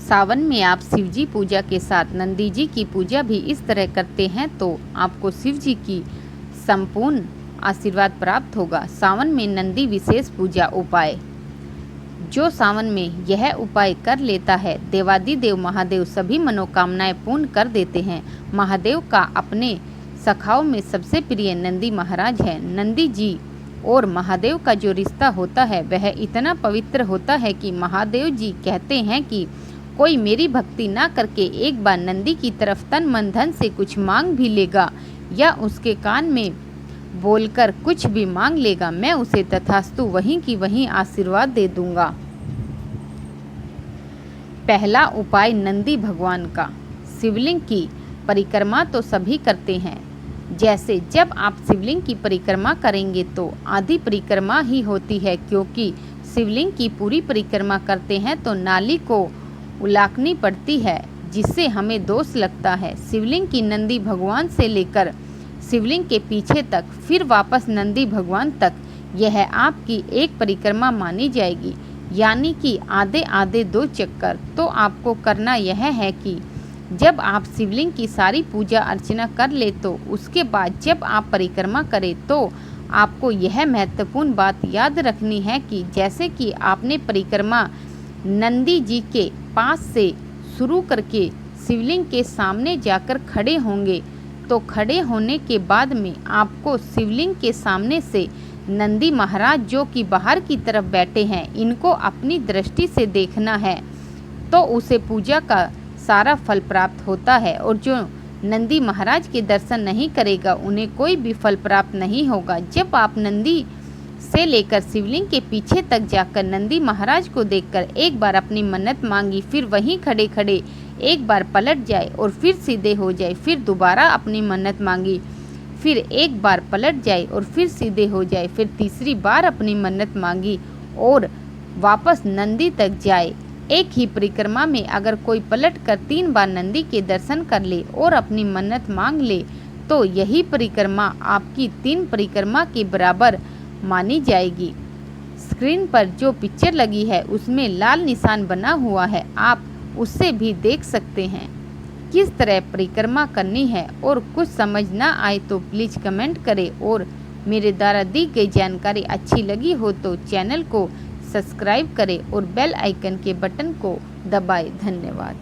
सावन में आप शिव जी पूजा के साथ नंदी जी की पूजा भी इस तरह करते हैं तो आपको शिव जी की संपूर्ण आशीर्वाद प्राप्त होगा। सावन में नंदी विशेष पूजा उपाय। जो सावन में यह उपाय कर लेता है, देवादिदेव महादेव सभी मनोकामनाएं पूर्ण कर देते हैं। महादेव का अपने सखाओं में सबसे प्रिय नंदी महाराज है। नंदी जी और महादेव का जो रिश्ता होता है वह इतना पवित्र होता है कि महादेव जी कहते हैं कि कोई मेरी भक्ति ना करके एक बार नंदी की तरफ तन मन धन से कुछ मांग भी लेगा या उसके कान में बोलकर कुछ भी मांग लेगा, मैं उसे तथास्तु वहीं की वहीं आशीर्वाद दे दूंगा। पहला उपाय नंदी भगवान का। शिवलिंग की परिक्रमा तो सभी करते हैं। जैसे जब आप शिवलिंग की परिक्रमा करेंगे तो आधी परिक्रमा ही होती है, क्योंकि शिवलिंग की पूरी परिक्रमा करते हैं तो नाली को उलाकनी पड़ती है, जिससे हमें दोष लगता है। शिवलिंग की नंदी भगवान से लेकर शिवलिंग के पीछे तक फिर वापस नंदी भगवान तक, यह आपकी एक परिक्रमा मानी जाएगी, यानी कि आधे आधे 2 चक्कर। तो आपको करना यह है कि जब आप शिवलिंग की सारी पूजा अर्चना कर ले तो उसके बाद जब आप परिक्रमा करें तो आपको यह महत्वपूर्ण बात याद रखनी है कि जैसे कि आपने परिक्रमा नंदी जी के पास से शुरू करके शिवलिंग के सामने जाकर खड़े होंगे, तो खड़े होने के बाद में आपको शिवलिंग के सामने से नंदी महाराज जो कि बाहर की तरफ बैठे हैं, इनको अपनी दृष्टि से देखना है, तो उसे पूजा का सारा फल प्राप्त होता है। और जो नंदी महाराज के दर्शन नहीं करेगा उन्हें कोई भी फल प्राप्त नहीं होगा। जब आप नंदी से लेकर शिवलिंग के पीछे तक जाकर नंदी महाराज को देखकर एक बार अपनी मन्नत मांगी, फिर वहीं खड़े खड़े एक बार पलट जाए और फिर सीधे हो जाए, फिर दोबारा अपनी मन्नत मांगी, फिर एक बार पलट जाए और फिर सीधे हो जाए, फिर तीसरी बार अपनी मन्नत मांगी और वापस नंदी तक जाए। एक ही परिक्रमा में अगर कोई पलट कर 3 बार नंदी के दर्शन कर ले और अपनी मन्नत मांग ले तो यही परिक्रमा आपकी 3 परिक्रमा के बराबर मानी जाएगी। स्क्रीन पर जो पिक्चर लगी है उसमें लाल निशान बना हुआ है, आप उससे भी देख सकते हैं किस तरह परिक्रमा करनी है। और कुछ समझ ना आए तो प्लीज़ कमेंट करें, और मेरे द्वारा दी गई जानकारी अच्छी लगी हो तो चैनल को सब्सक्राइब करें और बेल आइकन के बटन को दबाएं। धन्यवाद।